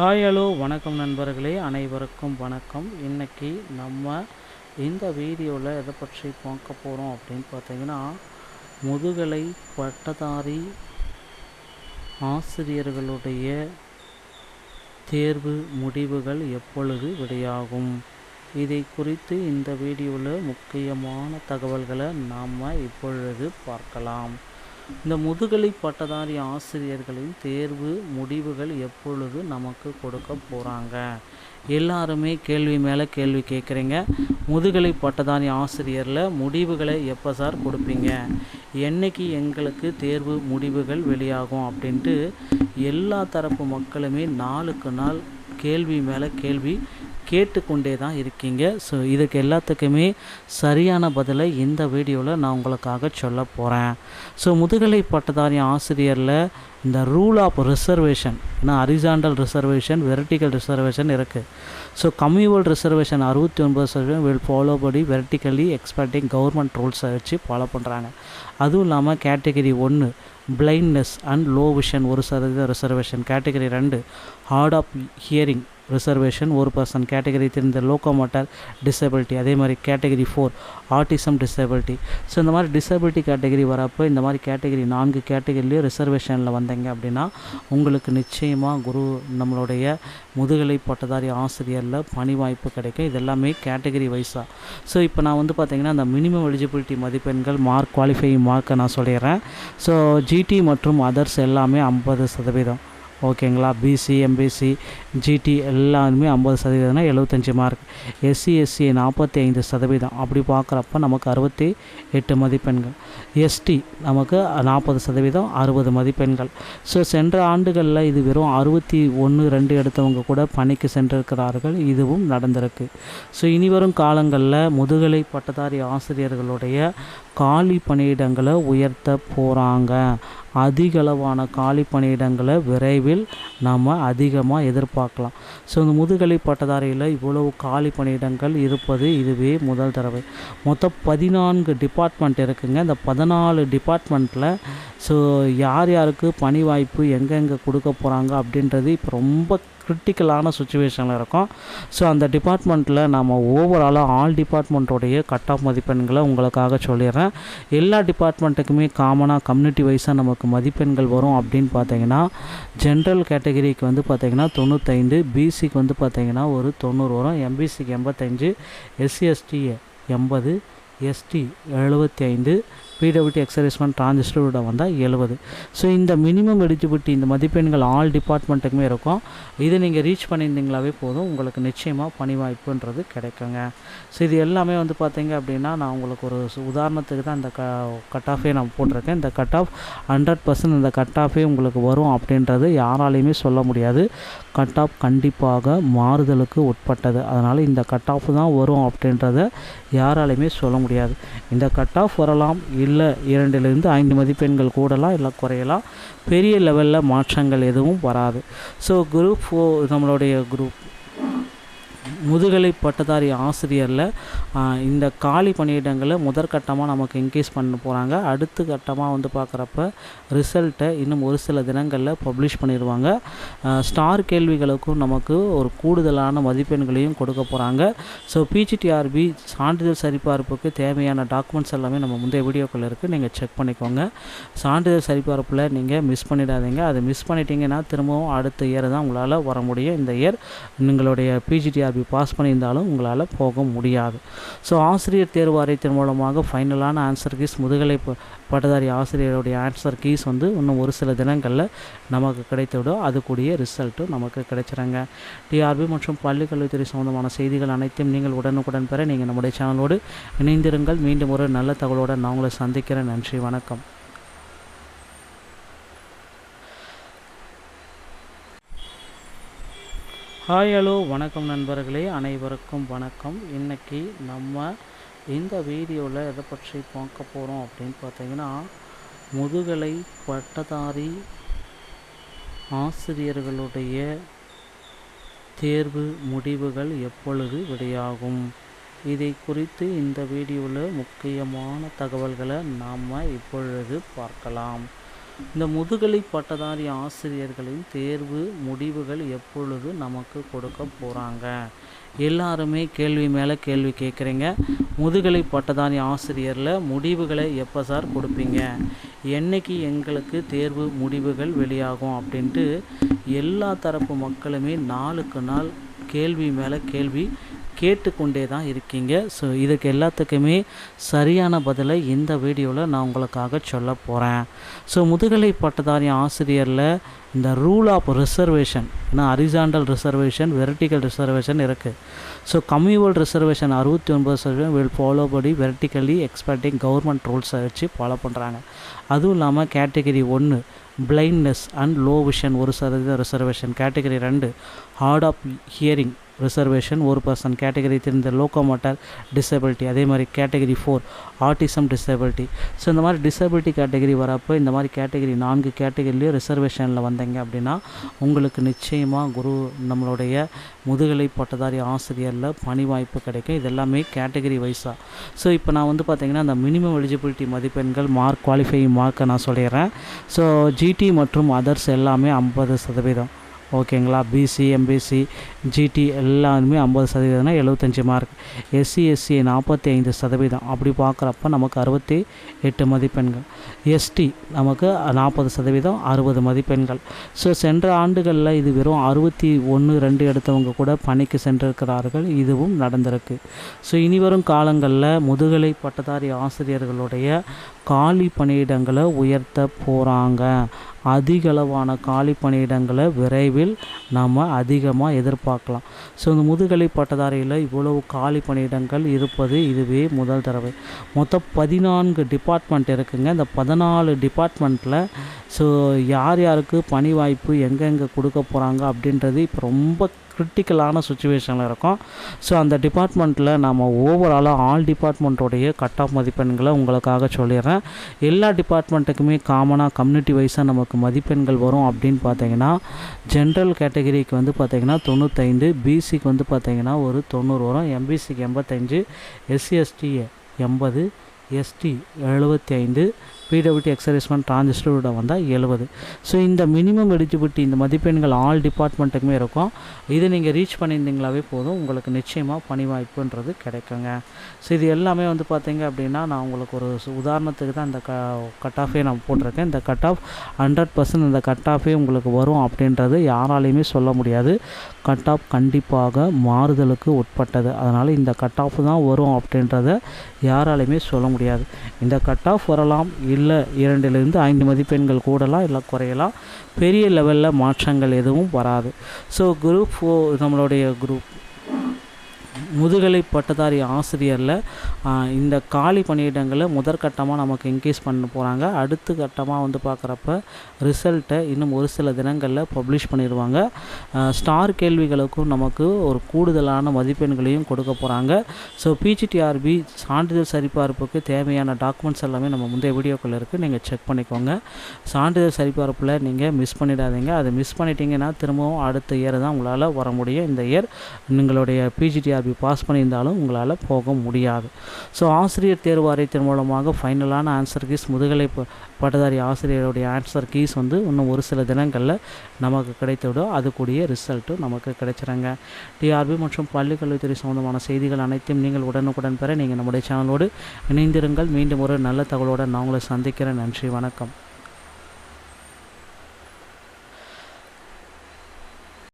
Hi hello வணக்கம் நண்பர்களே, அனைவருக்கும் வணக்கம். இன்றைக்கி நம்ம இந்த வீடியோவில் எதை பற்றி பார்க்க போகிறோம் அப்படின்னு பார்த்தீங்கன்னா, முதுகலை பட்டதாரி ஆசிரியர்களுடைய தேர்வு முடிவுகள் எப்பொழுது வெளியாகும், இதை குறித்து இந்த வீடியோவில் முக்கியமான தகவல்களை நாம் இப்பொழுது பார்க்கலாம். இந்த முதுகலை பட்டதாரி ஆசிரியர்களின் தேர்வு முடிவுகள் எப்பொழுது நமக்கு கொடுக்க போகிறாங்க? எல்லாருமே கேள்வி மேலே கேள்வி கேட்குறீங்க. முதுகலை பட்டதாரி ஆசிரியரில் முடிவுகளை எப்போ சார் கொடுப்பீங்க, என்றைக்கு எங்களுக்கு தேர்வு முடிவுகள் வெளியாகும் அப்படின்ட்டு எல்லா தரப்பு மக்களுமே நாளுக்கு நாள் கேள்வி மேலே கேள்வி கேட்டுக்கொண்டே தான் இருக்கீங்க. ஸோ இதுக்கு எல்லாத்துக்குமே சரியான பதிலை இந்த வீடியோவில் நான் உங்களுக்காக சொல்ல போகிறேன். ஸோ முதுகலை பட்டதாரி ஆசிரியரில் இந்த rule of reservation, horizontal reservation, vertical reservation இருக்குது. So communal reservation 69% will follow படி வெர்டிக்கலி எக்ஸ்பெக்டிங் கவர்மெண்ட் ரூல்ஸை வச்சு ஃபாலோ பண்ணுறாங்க. அதுவும் இல்லாமல் category 1 blindness and low vision 1% reservation, category 2 hard of hearing reservation 1%, category 3 இந்த லோக்கோமோட்டர் டிசபிலிட்டி, அதே மாதிரி கேட்டகரி 4 ஆட்டிசம் டிசபிலிட்டி. ஸோ இந்த மாதிரி டிசபிலிட்டி கேட்டகரி வரப்போ இந்த மாதிரி கேட்டகரி 4 கேட்டகரிலேயே ரிசர்வேஷனில் வந்தீங்க அப்படின்னா உங்களுக்கு நிச்சயமாக நம்மளுடைய முதுகலை பட்டதாரி ஆசிரியரில் பணி வாய்ப்பு கிடைக்கும். இது எல்லாமே கேட்டகரி வைஸாக. ஸோ இப்போ நான் பார்த்திங்கன்னா இந்த மினிமம் எலிஜிபிலிட்டி மதிப்பெண்கள் மார்க் குவாலிஃபையிங் மார்க்கை நான் சொல்லிடுறேன். ஸோ ஜிடி மற்றும் அதர்ஸ் எல்லாமே 50%, ஓகேங்களா. பிசி எம்பிசி ஜிடி எல்லாருமே 50%, 75 மார்க். எஸ்சி 45%. அப்படி பார்க்குறப்ப நமக்கு 68 மதிப்பெண்கள். எஸ்டி நமக்கு 40%, 60 மதிப்பெண்கள். ஸோ சென்ற ஆண்டுகளில் இது வெறும் 61-2 எடுத்தவங்க கூட பணிக்கு சென்றிருக்கிறார்கள். இதுவும் நடந்திருக்கு. ஸோ இனிவரும் காலங்களில் முதுகலை பட்டதாரி ஆசிரியர்களுடைய காலி பணியிடங்களை உயர்த்த போகிறாங்க. அதிகளவான காலி பணியிடங்களை விரைவில் நாம் அதிகமாக எதிர்பார்க்கலாம். ஸோ இந்த முதுகலை பட்டதாரியில் இவ்வளவு காலி பணியிடங்கள் இருப்பது இதுவே முதல் தடவை. மொத்தம் 14 டிபார்ட்மெண்ட் இருக்குங்க. இந்த 14 டிபார்ட்மெண்ட்டில் ஸோ யார் யாருக்கு பணி வாய்ப்பு எங்கெங்கே கொடுக்க போகிறாங்க அப்படின்றது இப்போ ரொம்ப கிரிட்டிக்கலான சுச்சுவேஷனில் இருக்கும். ஸோ அந்த டிபார்ட்மெண்ட்டில் நம்ம ஓவராலாக ஆல் டிபார்ட்மெண்ட்டோடைய கட் ஆஃப் மதிப்பெண்களை உங்களுக்காக சொல்லிடுறேன். எல்லா டிபார்ட்மெண்ட்டுக்குமே காமனாக கம்யூனிட்டி வைஸாக நமக்கு மதிப்பெண்கள் வரும் அப்படின்னு பார்த்தீங்கன்னா, ஜென்ரல் கேட்டகரிக்கு பார்த்திங்கன்னா 95, பிசிக்கு பார்த்திங்கன்னா ஒரு 90 வரும், எம்பிசிக்கு 85, SC ST 80, ST 75, PWD ex-servicemen டிரான்சிஸ்டரோட வந்தால் 70. ஸோ இந்த மினிமம் எலிஜிபிலிட்டி இந்த மதிப்பெண்கள் ஆல் டிபார்ட்மெண்ட்டுக்குமே இருக்கும். இதை நீங்கள் ரீச் பண்ணியிருந்தீங்களாவே போதும், உங்களுக்கு நிச்சயமாக பணி வாய்ப்புன்றது கிடைக்குங்க. ஸோ இது எல்லாமே பார்த்தீங்க அப்படின்னா நான் உங்களுக்கு ஒரு உதாரணத்துக்கு தான் இந்த கட் ஆஃபே நான் போட்டிருக்கேன். இந்த கட் ஆஃப் 100% இந்த கட் ஆஃபே உங்களுக்கு வரும் அப்படின்றது யாராலையுமே சொல்ல முடியாது. கட் ஆஃப் கண்டிப்பாக மாறுதலுக்கு உட்பட்டது. அதனால் இந்த கட் ஆஃப் தான் வரும் அப்படின்றத யாராலையுமே சொல்ல முடியாது. இந்த கட் ஆஃப் வரலாம், இல்லை 2லிருந்து 5 மதிப்பெண்கள் கூடலாம், இல்லை குறையலாம். பெரிய லெவலில் மாற்றங்கள் எதுவும் வராது. ஸோ குரூப் 4 நம்மளுடைய குரூப் முதுகலை பட்டதாரி ஆசிரியரில் இந்த காலி பணியிடங்களை முதற்கட்டமாக நமக்கு இன்க்ரீஸ் பண்ண போகிறாங்க. அடுத்த கட்டமாக பார்க்குறப்ப ரிசல்ட்டை இன்னும் ஒரு சில தினங்களில் பப்ளிஷ் பண்ணிடுவாங்க. ஸ்டார் கேள்விகளுக்கும் நமக்கு ஒரு கூடுதலான மதிப்பெண்களையும் கொடுக்க போகிறாங்க. ஸோ பிஜிடிஆர்பி சான்றிதழ் சரிபார்ப்புக்கு தேவையான டாக்குமெண்ட்ஸ் எல்லாமே நம்ம முந்தைய வீடியோக்கள் இருக்குது, நீங்கள் செக் பண்ணிக்கோங்க. சான்றிதழ் சரிபார்ப்பில் நீங்கள் மிஸ் பண்ணிடாதீங்க. அதை மிஸ் பண்ணிட்டீங்கன்னா திரும்பவும் அடுத்த இயர் தான் உங்களால் வர முடியும். இந்த இயர் உங்களுடைய பிஜிடிஆர்பி பாஸ் பண்ணியிருந்தாலும் உங்களால் போக முடியாது. ஸோ ஆசிரியர் தேர்வு வாரியத்தின் மூலமாக ஃபைனலான ஆன்சர் கீஸ் முதுகலை பட்டதாரி ஆசிரியருடைய ஆன்சர் கீஸ் இன்னும் ஒரு சில தினங்களில் நமக்கு கிடைத்துவிடும். அதுக்கூடிய ரிசல்ட்டும் நமக்கு கிடைச்சிருங்க. டிஆர்பி மற்றும் பள்ளிக்கல்வித்துறை சம்பந்தமான செய்திகள் அனைத்தையும் நீங்கள் உடனுக்குடன் பெற நீங்கள் நம்முடைய சேனலோடு இணைந்திருங்கள். மீண்டும் ஒரு நல்ல தகவலோடு நான் உங்களை சந்திக்கிறேன். நன்றி, வணக்கம். ஹாய் ஹலோ வணக்கம் நண்பர்களே, அனைவருக்கும் வணக்கம். இன்றைக்கி நம்ம இந்த வீடியோவில் எதை பற்றி பார்க்க போகிறோம் அப்படின்னு பார்த்தீங்கன்னா, முதுகலை பட்டதாரி ஆசிரியர்களுடைய தேர்வு முடிவுகள் எப்பொழுது வெளியாகும், இதை குறித்து இந்த வீடியோவில் முக்கியமான தகவல்களை நாம் இப்பொழுது பார்க்கலாம். இந்த முதுகலை பட்டதாரி ஆசிரியர்களின் தேர்வு முடிவுகள் எப்பொழுது நமக்கு கொடுக்க போகிறாங்க? எல்லாருமே கேள்வி மேலே கேள்வி கேட்குறீங்க. முதுகலை பட்டதாரி ஆசிரியரில் முடிவுகளை எப்போ சார் கொடுப்பீங்க, என்னைக்கு எங்களுக்கு தேர்வு முடிவுகள் வெளியாகும் அப்படின்ட்டு எல்லா தரப்பு மக்களுமே நாளுக்கு நாள் கேள்வி மேலே கேள்வி கேட்டுக்கொண்டே தான் இருக்கீங்க. ஸோ இதுக்கு எல்லாத்துக்குமே சரியான பதிலை இந்த வீடியோவில் நான் உங்களுக்காக சொல்ல போகிறேன். ஸோ முதுகலை பட்டதாரி ஆசிரியரில் இந்த rule of reservation, horizontal reservation, vertical reservation இருக்குது. So communal reservation 69% will follow படி வெர்டிக்கலி எக்ஸ்பெக்டிங் கவர்மெண்ட் ரூல்ஸை வச்சு ஃபாலோ பண்ணுறாங்க. அதுவும் இல்லாமல் category 1 blindness and low vision 1% reservation, category 2 hard of hearing reservation 1%, category 3 இந்த லோக்கோமோட்டர் டிசபிலிட்டி, அதே மாதிரி கேட்டகரி 4 ஆட்டிசம் டிசபிலிட்டி. ஸோ இந்த மாதிரி டிசபிலிட்டி கேட்டகரி வரப்போ இந்த மாதிரி கேட்டகரி 4 கேட்டகரிலேயும் ரிசர்வேஷனில் வந்தீங்க அப்படின்னா உங்களுக்கு நிச்சயமாக நம்மளுடைய முதுகலை பட்டதாரி ஆசிரியரில் பணி வாய்ப்பு கிடைக்கும். இது எல்லாமே கேட்டகரி வைஸாக. ஸோ இப்போ நான் பார்த்திங்கன்னா அந்த மினிமம் எலிஜிபிலிட்டி மதிப்பெண்கள் மார்க் குவாலிஃபையிங் மார்க்கை நான் சொல்லிடுறேன். ஸோ ஜிடி மற்றும் அதர்ஸ் எல்லாமே 50%, ஓகேங்களா. பிசி, எம்பிசி, ஜிடி எல்லாருமே 50%, 75 மார்க். SC, SC 45%. அப்படி பார்க்குறப்ப நமக்கு 68 மதிப்பெண்கள். எஸ்டி நமக்கு 40%, 60 மதிப்பெண்கள். ஸோ சென்ற ஆண்டுகளில் இது வெறும் 61-2 எடுத்தவங்க கூட பணிக்கு சென்றிருக்கிறார்கள். இதுவும் நடந்திருக்கு. ஸோ இனிவரும் காலங்களில் முதுகலை பட்டதாரி ஆசிரியர்களுடைய காலி பணியிடங்களை உயர்த்த போகிறாங்க. அதிகளவான காலி பணியிடங்களை விரைவில் நாம் அதிகமாக எதிர்பார்க்கலாம். ஸோ இந்த முதுகலை பட்டதாரியில் இவ்வளவு காலி பணியிடங்கள் இருப்பது இதுவே முதல் தடவை. மொத்தம் 14 டிபார்ட்மெண்ட் இருக்குங்க. இந்த 14 டிபார்ட்மெண்ட்டில் ஸோ யார் யாருக்கு பணி வாய்ப்பு எங்கெங்கே கொடுக்க போகிறாங்க அப்படின்றது இப்போ ரொம்ப கிரிட்டிக்கலான சுச்சுவேஷனில் இருக்கும். ஸோ அந்த டிபார்ட்மெண்ட்டில் நம்ம ஓவராலாக ஆல் டிபார்ட்மெண்ட்டோடைய கட் ஆஃப் மதிப்பெண்களை உங்களுக்காக சொல்லிடுறேன். எல்லா டிபார்ட்மெண்ட்டுக்குமே காமனாக கம்யூனிட்டி வைஸாக நமக்கு மதிப்பெண்கள் வரும் அப்படின்னு பார்த்தீங்கன்னா ஜென்ரல் கேட்டகரிக்கு பார்த்திங்கன்னா 95, பிசிக்கு பார்த்திங்கன்னா ஒரு 90 வரும், எம்பிசிக்கு 85, SC ST 80, ST 75, PWD ex-servicemen டிரான்சிஸ்டரோட வந்தால் 70. ஸோ இந்த மினிமம் எலிஜிபிலிட்டி இந்த மதிப்பெண்கள் ஆல் டிபார்ட்மெண்ட்டுக்குமே இருக்கும். இதை நீங்கள் ரீச் பண்ணியிருந்தீங்களாவே போதும், உங்களுக்கு நிச்சயமாக பணி வாய்ப்புன்றது கிடைக்குங்க. ஸோ இது எல்லாமே பார்த்தீங்க அப்படின்னா நான் உங்களுக்கு ஒரு உதாரணத்துக்கு தான் இந்த கட் ஆஃபே நான் போட்டிருக்கேன். இந்த கட் ஆஃப் 100% இந்த கட் ஆஃபே உங்களுக்கு வரும் அப்படின்றது யாராலையுமே சொல்ல முடியாது. கட் ஆஃப் கண்டிப்பாக மாறுதலுக்கு உட்பட்டது. அதனால் இந்த கட் ஆஃப் தான் வரும் அப்படின்றத யாராலையுமே சொல்ல முடியாது. இந்த கட் ஆஃப் வரலாம், இல்லை 2லிருந்து 5 மதிப்பெண்கள் கூடலாம், இல்லை குறையலாம். பெரிய லெவலில் மாற்றங்கள் எதுவும் வராது. ஸோ குரூப் 4 நம்மளுடைய குரூப் முதுகலை பட்டதாரி ஆசிரியரில் இந்த காலி பணியிடங்களை முதற்கட்டமாக நமக்கு இன்க்ரீஸ் பண்ண போகிறாங்க. அடுத்த கட்டமாக பார்க்குறப்ப ரிசல்ட்டை இன்னும் ஒரு சில தினங்களில் பப்ளிஷ் பண்ணிடுவாங்க. ஸ்டார் கேள்விகளுக்கும் நமக்கு ஒரு கூடுதலான மதிப்பெண்களையும் கொடுக்க போகிறாங்க. ஸோ பிஜிடிஆர்பி சான்றிதழ் சரிபார்ப்புக்கு தேவையான டாக்குமெண்ட்ஸ் எல்லாமே நம்ம முந்தைய வீடியோக்கள் இருக்குது, நீங்கள் செக் பண்ணிக்கோங்க. சான்றிதழ் சரிபார்ப்பில் நீங்கள் மிஸ் பண்ணிடாதீங்க. அதை மிஸ் பண்ணிட்டீங்கன்னா திரும்பவும் அடுத்த இயர் தான் உங்களால் வர முடியும். இந்த இயர் உங்களுடைய பிஜிடிஆர்பி பாஸ் பண்ணியிருந்தாலும் உங்களால் போக முடியாது. ஸோ ஆசிரியர் தேர்வு வாரியத்தின் மூலமாக ஃபைனலான ஆன்சர் கீஸ் முதுகலை பட்டதாரி ஆசிரியருடைய ஆன்சர் கீஸ் இன்னும் ஒரு சில தினங்களில் நமக்கு கிடைத்துவிடும். அதுக்கூடிய ரிசல்ட்டும் நமக்கு கிடைச்சிருங்க. டிஆர்பி மற்றும் பள்ளிக்கல்வித்துறை சம்பந்தமான செய்திகள் அனைத்தையும் நீங்கள் உடனுக்குடன் பெற நீங்கள் நம்முடைய சேனலோடு இணைந்திருங்கள். மீண்டும் ஒரு நல்ல தகவலோடு நான் உங்களை சந்திக்கிறேன். நன்றி, வணக்கம்.